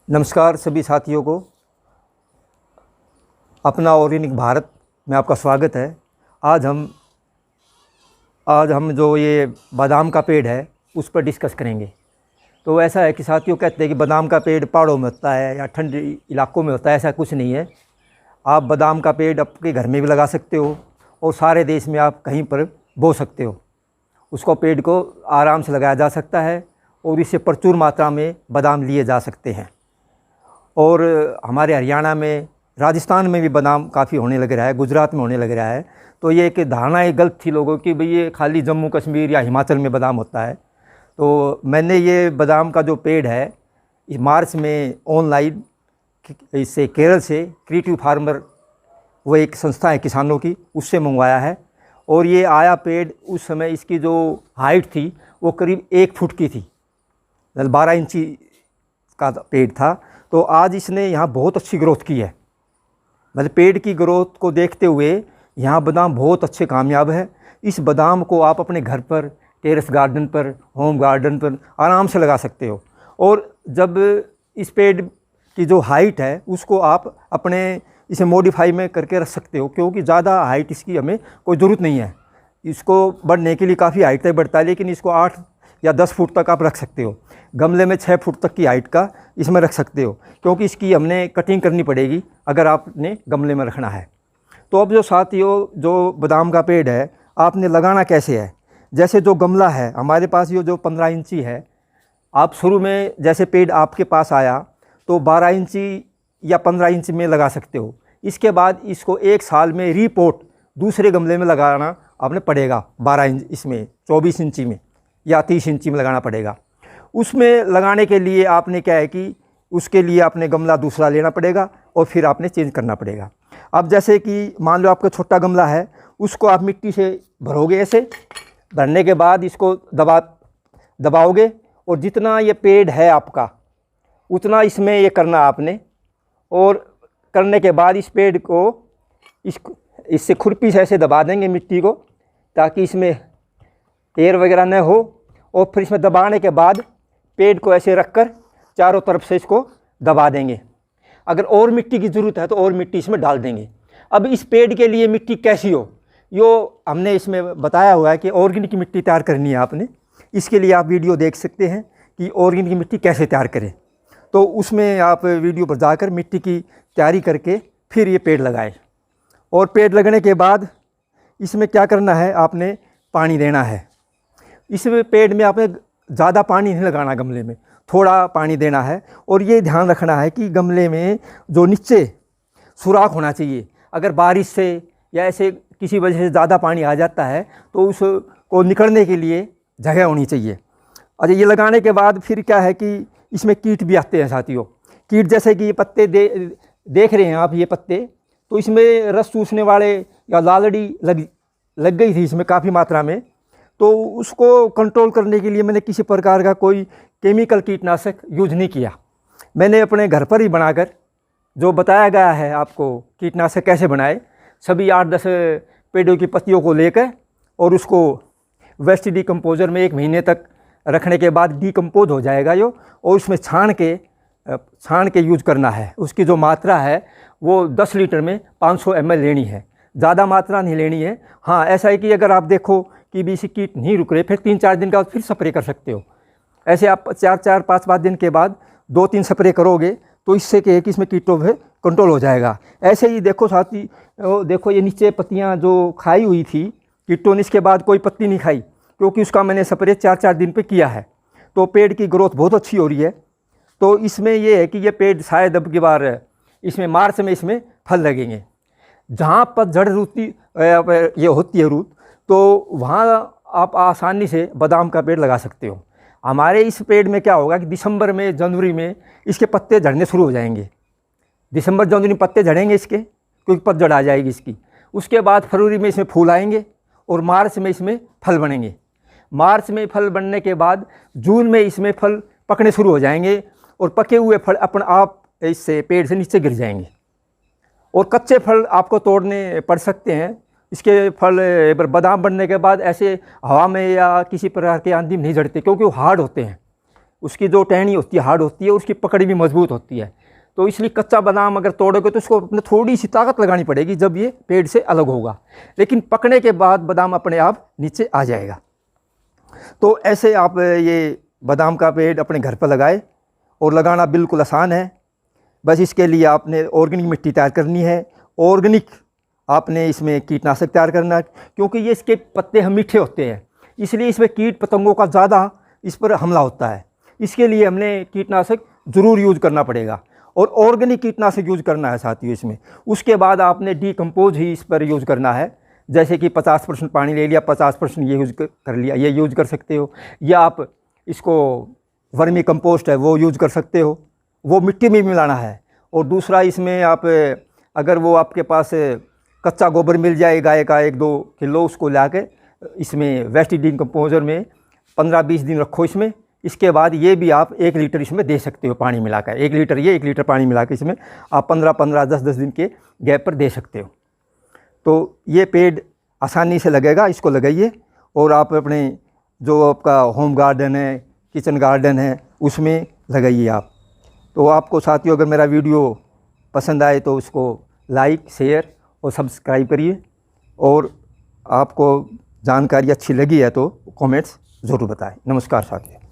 नमस्कार सभी साथियों को। अपना ऑर्गेनिक भारत में आपका स्वागत है। आज हम जो ये बादाम का पेड़ है उस पर डिस्कस करेंगे। तो ऐसा है कि साथियों कहते हैं कि बादाम का पेड़ पहाड़ों में होता है या ठंडे इलाकों में होता है। ऐसा कुछ नहीं है। आप बादाम का पेड़ आपके घर में भी लगा सकते हो और सारे देश में आप कहीं पर बो सकते हो। उसको पेड़ को आराम से लगाया जा सकता है और इससे प्रचुर मात्रा में बादाम लिए जा सकते हैं। और हमारे हरियाणा में, राजस्थान में भी बादाम काफ़ी होने लग रहा है, गुजरात में होने लग रहा है। तो ये एक धारणा गलत थी लोगों की, भाई ये खाली जम्मू कश्मीर या हिमाचल में बादाम होता है। तो मैंने ये बादाम का जो पेड़ है इस मार्च में ऑनलाइन इससे केरल से क्रिएटिव फार्मर, वो एक संस्था है किसानों की, उससे मंगवाया है। और ये आया पेड़ उस समय इसकी जो हाइट थी वो करीब 1 फुट की थी, 12 इंची का पेड़ था। तो आज इसने यहाँ बहुत अच्छी ग्रोथ की है। मतलब पेड़ की ग्रोथ को देखते हुए यहाँ बादाम बहुत अच्छे कामयाब है। इस बादाम को आप अपने घर पर, टेरेस गार्डन पर, होम गार्डन पर आराम से लगा सकते हो। और जब इस पेड़ की जो हाइट है उसको आप अपने इसे मॉडिफाई में करके रख सकते हो, क्योंकि ज़्यादा हाइट इसकी हमें कोई ज़रूरत नहीं है। इसको बढ़ने के लिए काफ़ी हाइट तक बढ़ता है, लेकिन इसको 8 या 10 फुट तक आप रख सकते हो। गमले में 6 फुट तक की हाइट का इसमें रख सकते हो, क्योंकि इसकी हमने कटिंग करनी पड़ेगी अगर आपने गमले में रखना है। तो अब जो साथियों, जो बादाम का पेड़ है आपने लगाना कैसे है। जैसे जो गमला है हमारे पास, ये जो 15 इंची है, आप शुरू में जैसे पेड़ आपके पास आया तो 12 इंची या 15 इंच में लगा सकते हो। इसके बाद इसको 1 साल में रीपोर्ट दूसरे गमले में लगाना आपने पड़ेगा। 12 इंच इसमें 24 इंची में या 30 इंची में लगाना पड़ेगा। उसमें लगाने के लिए आपने क्या है कि उसके लिए आपने गमला दूसरा लेना पड़ेगा और फिर आपने चेंज करना पड़ेगा। अब जैसे कि मान लो आपका छोटा गमला है, उसको आप मिट्टी से भरोगे। ऐसे भरने के बाद इसको दबाओगे और जितना ये पेड़ है आपका उतना इसमें ये करना आपने। और करने के बाद इस पेड़ को इससे खुरपी से ऐसे दबा देंगे मिट्टी को, ताकि इसमें एयर वगैरह न हो। और फिर इसमें दबाने के बाद पेड़ को ऐसे रखकर चारों तरफ से इसको दबा देंगे। अगर और मिट्टी की ज़रूरत है तो और मिट्टी इसमें डाल देंगे। अब इस पेड़ के लिए मिट्टी कैसी हो, यो हमने इसमें बताया हुआ है कि ऑर्गेनिक की मिट्टी तैयार करनी है आपने। इसके लिए आप वीडियो देख सकते हैं कि ऑर्गेनिक की मिट्टी कैसे तैयार करें। तो उसमें आप वीडियो पर जाकर मिट्टी की तैयारी करके फिर ये पेड़ लगाएं। और पेड़ लगने के बाद इसमें क्या करना है, आपने पानी देना है। इस पेड़ में आपने ज़्यादा पानी नहीं लगाना, गमले में थोड़ा पानी देना है। और ये ध्यान रखना है कि गमले में जो नीचे सुराख होना चाहिए। अगर बारिश से या ऐसे किसी वजह से ज़्यादा पानी आ जाता है तो उसको निकलने के लिए जगह होनी चाहिए। अच्छा, ये लगाने के बाद फिर क्या है कि इसमें कीट भी आते हैं साथियों। कीट जैसे कि ये पत्ते देख रहे हैं आप, ये पत्ते, तो इसमें रस चूसने वाले या लालड़ी लग गई थी इसमें काफ़ी मात्रा में। तो उसको कंट्रोल करने के लिए मैंने किसी प्रकार का कोई केमिकल कीटनाशक यूज नहीं किया। मैंने अपने घर पर ही बनाकर, जो बताया गया है आपको कीटनाशक कैसे बनाए, सभी 8-10 पेड़ों की पत्तियों को लेकर और उसको वेस्ट डिकम्पोजर में 1 महीने तक रखने के बाद डिकम्पोज हो जाएगा यो। और उसमें छान के यूज करना है। उसकी जो मात्रा है वो 10 लीटर में 500 ml लेनी है, ज़्यादा मात्रा नहीं लेनी है। हाँ, ऐसा है कि अगर आप देखो कि भी इसी कीट नहीं रुक रहे, फिर 3-4 दिन के बाद फिर स्प्रे कर सकते हो। ऐसे आप 4-5 दिन के बाद 2-3 स्प्रे करोगे तो इससे क्या है कि इसमें कीटों पे कंट्रोल हो जाएगा। ऐसे ही देखो साथी, देखो ये नीचे पत्तियां जो खाई हुई थी कीटों ने, इसके बाद कोई पत्ती नहीं खाई, क्योंकि उसका मैंने स्प्रे 4-4 दिन पे किया है। तो पेड़ की ग्रोथ बहुत अच्छी हो रही है। तो इसमें ये है कि ये पेड़ शायद अब की बार इसमें मार्च में इसमें फल लगेंगे। जहाँ पर जड़ ये होती है रूट, तो वहाँ आप आसानी से बादाम का पेड़ लगा सकते हो। हमारे इस पेड़ में क्या होगा कि दिसंबर में, जनवरी में इसके पत्ते झड़ने शुरू हो जाएंगे। दिसंबर जनवरी में पत्ते झड़ेंगे इसके, क्योंकि पतझड़ आ जाएगी इसकी। उसके बाद फरवरी में इसमें फूल आएंगे और मार्च में इसमें फल बनेंगे। मार्च में फल बनने के बाद जून में इसमें फल पकने शुरू हो जाएंगे और पके हुए फल अपने आप इससे पेड़ से नीचे गिर जाएंगे। और कच्चे फल आपको तोड़ने पड़ सकते हैं। इसके फल बादाम बनने के बाद ऐसे हवा में या किसी प्रकार के आंधी में नहीं झड़ते, क्योंकि वो हार्ड होते हैं। उसकी जो टहनी होती है हार्ड होती है, उसकी पकड़ भी मजबूत होती है। तो इसलिए कच्चा बादाम अगर तोड़ोगे तो उसको अपने थोड़ी सी ताकत लगानी पड़ेगी जब ये पेड़ से अलग होगा, लेकिन पकने के बाद बादाम अपने आप नीचे आ जाएगा। तो ऐसे आप ये बादाम का पेड़ अपने घर पर लगाए, और लगाना बिल्कुल आसान है। बस इसके लिए आपने ऑर्गेनिक मिट्टी तैयार करनी है, ऑर्गेनिक आपने इसमें कीटनाशक तैयार करना है, क्योंकि ये इसके पत्ते हम मीठे होते हैं, इसलिए इसमें कीट पतंगों का ज़्यादा इस पर हमला होता है। इसके लिए हमने कीटनाशक ज़रूर यूज़ करना पड़ेगा, और ऑर्गेनिक कीटनाशक यूज़ करना है साथियों इसमें। उसके बाद आपने डीकम्पोज ही इस पर यूज़ करना है, जैसे कि 50% पानी ले लिया, 50% ये यूज़ कर लिया, ये यूज़ कर सकते हो। या आप इसको वर्मी कंपोस्ट है वो यूज़ कर सकते हो, वो मिट्टी में मिलाना है। और दूसरा इसमें आप अगर वो आपके पास कच्चा गोबर मिल जाए गाय का 1-2 किलो, उसको ला के इसमें वेस्ट डीकम्पोजर में 15-20 दिन रखो इसमें। इसके बाद ये भी आप 1 लीटर इसमें दे सकते हो पानी मिलाकर, 1 लीटर ये 1 लीटर पानी मिला के इसमें आप 15-15, 10-10 दिन के गैप पर दे सकते हो। तो ये पेड़ आसानी से लगेगा, इसको लगाइए। और आप अपने जो आपका होम गार्डन है, किचन गार्डन है, उसमें लगाइए आप। तो आपको साथियों अगर मेरा वीडियो पसंद आए तो उसको लाइक, शेयर और सब्सक्राइब करिए, और आपको जानकारी अच्छी लगी है तो कमेंट्स ज़रूर बताएं। नमस्कार साथियों।